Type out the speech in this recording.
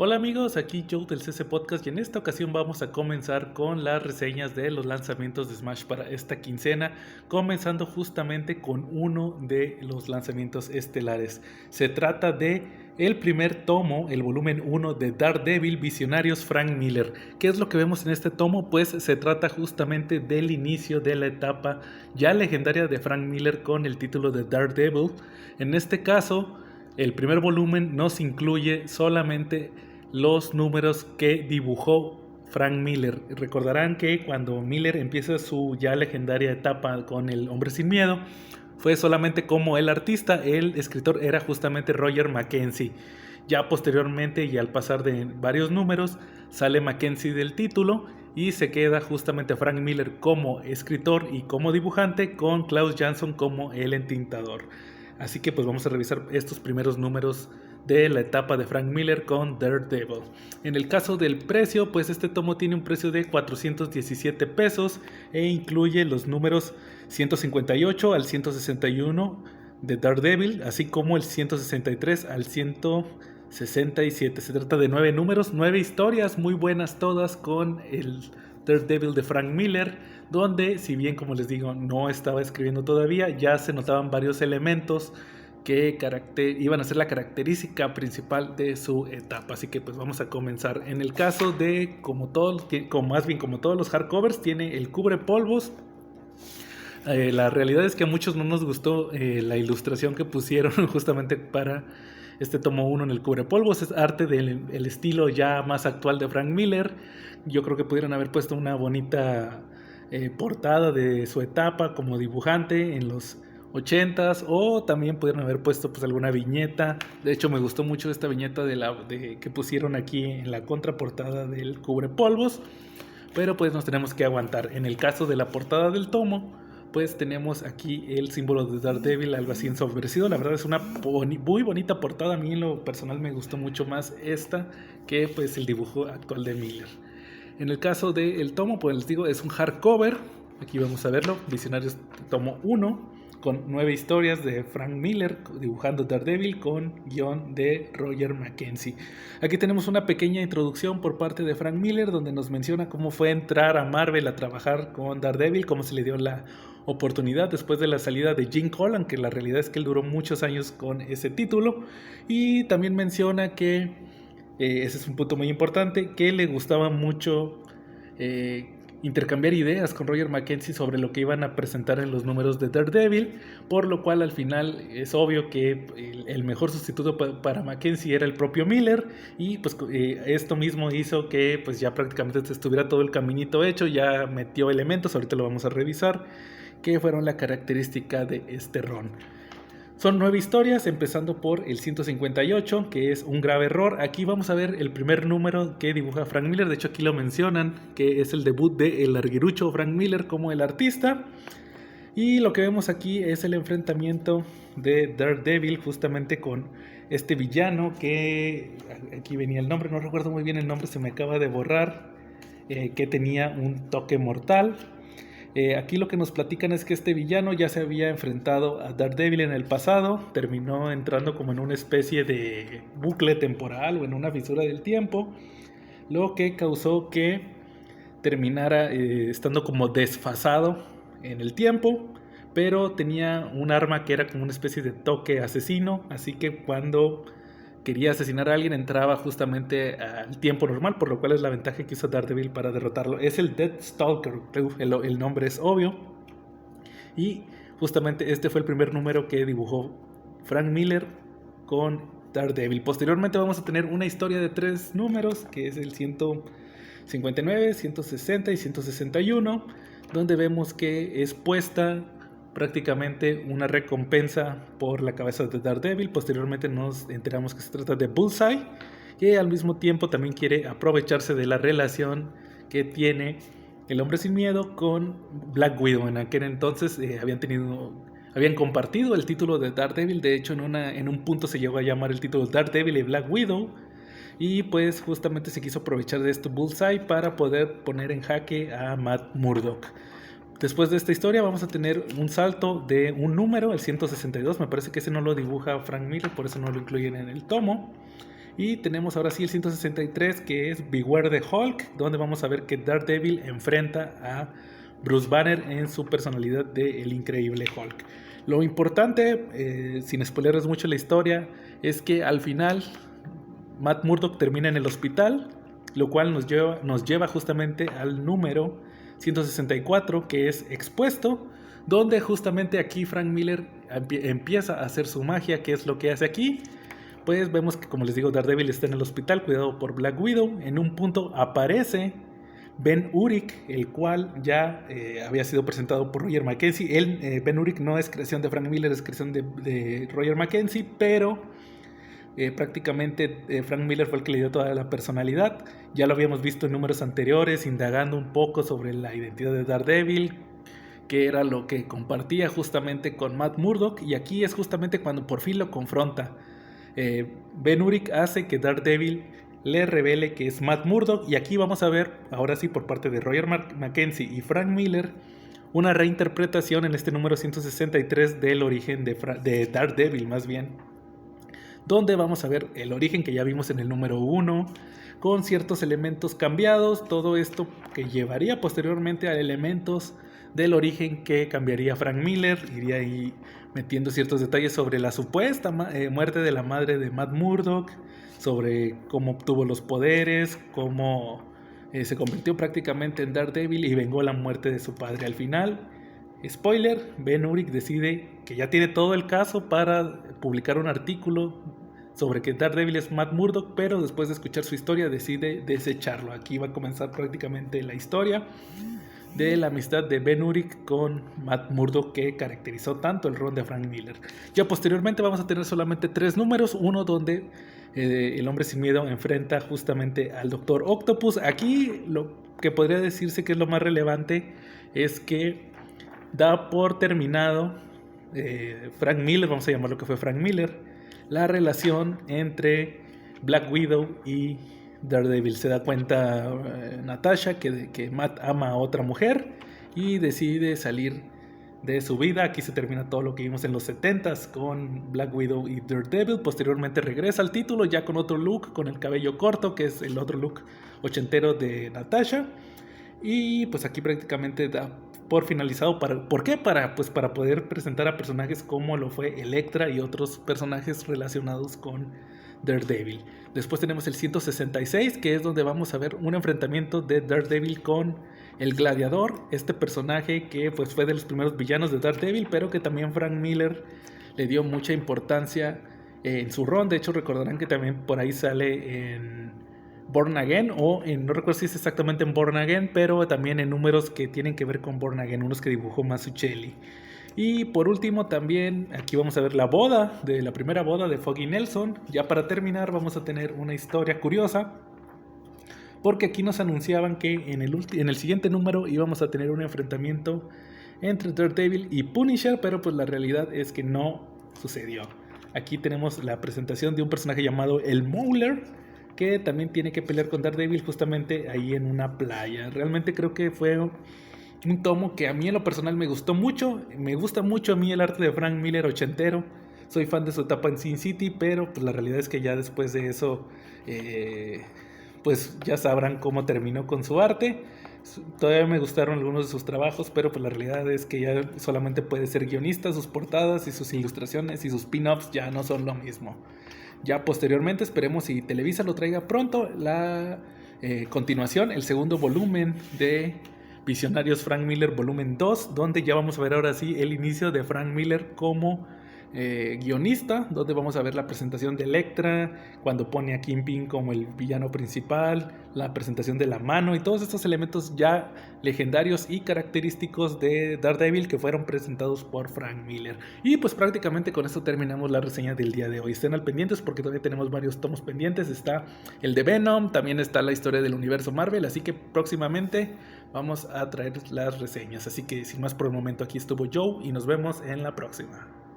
Hola amigos, aquí Joe del CC Podcast y en esta ocasión vamos a comenzar con las reseñas de los lanzamientos de Smash para esta quincena, comenzando justamente con uno de los lanzamientos estelares. Se trata de el primer tomo, el volumen 1 de Daredevil Visionarios Frank Miller. ¿Qué es lo que vemos en este tomo? Pues se trata justamente del inicio de la etapa ya legendaria de Frank Miller con el título de Daredevil. En este caso, el primer volumen nos incluye solamente los números que dibujó Frank Miller. Recordarán que cuando Miller empieza su ya legendaria etapa con El Hombre Sin Miedo, fue solamente como el artista, el escritor era justamente Roger McKenzie. Ya posteriormente y al pasar de varios números, sale McKenzie del título y se queda justamente Frank Miller como escritor y como dibujante con Klaus Janson como el entintador. Así que pues vamos a revisar estos primeros números de la etapa de Frank Miller con Daredevil. En el caso del precio, pues este tomo tiene un precio de 417 pesos e incluye los números 158 al 161 de Daredevil, así como el 163 al 167. Se trata de 9 números, 9 historias muy buenas todas con el Daredevil de Frank Miller, donde si bien como les digo no estaba escribiendo todavía, ya se notaban varios elementos que iban a ser la característica principal de su etapa. Así que pues vamos a comenzar. En el caso de como todos los hardcovers, tiene el cubre polvos. La realidad es que a muchos no nos gustó la ilustración que pusieron justamente para este tomo 1 en el cubrepolvos. Es arte del el estilo ya más actual de Frank Miller. Yo creo que pudieron haber puesto una bonita portada de su etapa como dibujante en los 80s, o también pudieron haber puesto pues alguna viñeta. De hecho me gustó mucho esta viñeta que pusieron aquí en la contraportada del cubrepolvos, pero pues nos tenemos que aguantar. En el caso de la portada del tomo, pues tenemos aquí el símbolo de Daredevil, algo así ensombrecido. La verdad es una muy bonita portada. A mí en lo personal me gustó mucho más esta que pues el dibujo actual de Miller. En el caso del tomo, pues les digo, es un hardcover. Aquí vamos a verlo, Visionarios tomo 1, con 9 historias de Frank Miller dibujando Daredevil con guión de Roger McKenzie. Aquí tenemos una pequeña introducción por parte de Frank Miller donde nos menciona cómo fue entrar a Marvel a trabajar con Daredevil, cómo se le dio la oportunidad después de la salida de Gene Colan, que la realidad es que él duró muchos años con ese título, y también menciona que ese es un punto muy importante, que le gustaba mucho intercambiar ideas con Roger McKenzie sobre lo que iban a presentar en los números de Daredevil, por lo cual al final es obvio que el mejor sustituto para McKenzie era el propio Miller, y pues esto mismo hizo que pues ya prácticamente estuviera todo el caminito hecho. Ya metió elementos, ahorita lo vamos a revisar, que fueron la característica de este run. Son 9 historias, empezando por el 158, que es un grave error. Aquí vamos a ver el primer número que dibuja Frank Miller. De hecho, aquí lo mencionan, que es el debut de el larguirucho Frank Miller como el artista. Y lo que vemos aquí es el enfrentamiento de Daredevil justamente con este villano, que aquí venía el nombre, no recuerdo muy bien el nombre, se me acaba de borrar, que tenía un toque mortal. Aquí lo que nos platican es que este villano ya se había enfrentado a Daredevil en el pasado, terminó entrando como en una especie de bucle temporal o en una fisura del tiempo, lo que causó que terminara estando como desfasado en el tiempo, pero tenía un arma que era como una especie de toque asesino, así que cuando quería asesinar a alguien entraba justamente al tiempo normal, por lo cual es la ventaja que hizo Daredevil para derrotarlo. Es el Deathstalker, el nombre es obvio, y justamente este fue el primer número que dibujó Frank Miller con Daredevil. Posteriormente vamos a tener una historia de 3 números, que es el 159, 160 y 161, donde vemos que es puesta prácticamente una recompensa por la cabeza de Daredevil. Posteriormente nos enteramos que se trata de Bullseye, que al mismo tiempo también quiere aprovecharse de la relación que tiene el Hombre Sin Miedo con Black Widow. En aquel entonces habían compartido el título de Daredevil. De hecho en un punto se llegó a llamar el título Daredevil y Black Widow, y pues justamente se quiso aprovechar de esto Bullseye para poder poner en jaque a Matt Murdock. Después de esta historia vamos a tener un salto de un número, el 162, me parece que ese no lo dibuja Frank Miller, por eso no lo incluyen en el tomo. Y tenemos ahora sí el 163, que es Beware the Hulk, donde vamos a ver que Daredevil enfrenta a Bruce Banner en su personalidad de El Increíble Hulk. Lo importante, sin spoileres mucho la historia, es que al final Matt Murdock termina en el hospital, lo cual nos lleva justamente al número 164, que es Expuesto, donde justamente aquí Frank Miller empieza a hacer su magia. ¿Qué es lo que hace aquí? Pues vemos que, como les digo, Daredevil está en el hospital cuidado por Black Widow. En un punto aparece Ben Urich, el cual ya había sido presentado por Roger McKenzie. Ben Urich no es creación de Frank Miller, es creación de Roger McKenzie, pero prácticamente Frank Miller fue el que le dio toda la personalidad. Ya lo habíamos visto en números anteriores, indagando un poco sobre la identidad de Daredevil, que era lo que compartía justamente con Matt Murdock, y aquí es justamente cuando por fin lo confronta. Ben Urich hace que Daredevil le revele que es Matt Murdock, y aquí vamos a ver, ahora sí por parte de Roger McKenzie y Frank Miller, una reinterpretación en este número 163 del origen de Daredevil, más bien, donde vamos a ver el origen que ya vimos en el número 1, con ciertos elementos cambiados, todo esto que llevaría posteriormente a elementos del origen que cambiaría Frank Miller, iría ahí metiendo ciertos detalles sobre la supuesta muerte de la madre de Matt Murdock, sobre cómo obtuvo los poderes, cómo se convirtió prácticamente en Daredevil y vengó la muerte de su padre. Al final, spoiler, Ben Urich decide que ya tiene todo el caso para publicar un artículo sobre que Daredevil es Matt Murdock, pero después de escuchar su historia decide desecharlo. Aquí va a comenzar prácticamente la historia de la amistad de Ben Urich con Matt Murdock, que caracterizó tanto el rol de Frank Miller. Ya posteriormente vamos a tener solamente 3 números, uno donde el hombre sin miedo enfrenta justamente al Doctor Octopus. Aquí lo que podría decirse que es lo más relevante es que da por terminado Frank Miller, vamos a llamarlo que fue Frank Miller, la relación entre Black Widow y Daredevil. Se da cuenta Natasha que Matt ama a otra mujer y decide salir de su vida. Aquí se termina todo lo que vimos en los 70s con Black Widow y Daredevil. Posteriormente regresa al título ya con otro look, con el cabello corto, que es el otro look ochentero de Natasha. Y pues aquí prácticamente da por finalizado. ¿Por qué? Para poder presentar a personajes como lo fue Elektra y otros personajes relacionados con Daredevil. Después tenemos el 166, que es donde vamos a ver un enfrentamiento de Daredevil con el Gladiador, este personaje que pues fue de los primeros villanos de Daredevil, pero que también Frank Miller le dio mucha importancia en su run. De hecho, recordarán que también por ahí sale en Born Again, no recuerdo si es exactamente en Born Again, pero también en números que tienen que ver con Born Again, unos que dibujó Mazzucchelli. Y por último también aquí vamos a ver la primera boda de Foggy Nelson. Ya para terminar vamos a tener una historia curiosa, porque aquí nos anunciaban que en el siguiente número íbamos a tener un enfrentamiento entre Daredevil y Punisher, pero pues la realidad es que no sucedió. Aquí tenemos la presentación de un personaje llamado el Mauler, que también tiene que pelear con Daredevil justamente ahí en una playa. Realmente creo que fue un tomo que a mí en lo personal me gustó mucho. Me gusta mucho a mí el arte de Frank Miller ochentero. Soy fan de su etapa en Sin City, pero pues la realidad es que ya después de eso, pues ya sabrán cómo terminó con su arte. Todavía me gustaron algunos de sus trabajos, pero pues la realidad es que ya solamente puede ser guionista. Sus portadas y sus ilustraciones y sus pin-ups ya no son lo mismo. Ya posteriormente esperemos si Televisa lo traiga pronto la continuación, el segundo volumen de Visionarios Frank Miller volumen 2, donde ya vamos a ver ahora sí el inicio de Frank Miller como guionista, donde vamos a ver la presentación de Elektra, cuando pone a Kingpin como el villano principal, la presentación de la mano y todos estos elementos ya legendarios y característicos de Daredevil que fueron presentados por Frank Miller. Y pues prácticamente con esto terminamos la reseña del día de hoy. Estén al pendientes porque todavía tenemos varios tomos pendientes. Está el de Venom, también está la historia del universo Marvel, así que próximamente vamos a traer las reseñas. Así que sin más por el momento, aquí estuvo Joe y nos vemos en la próxima.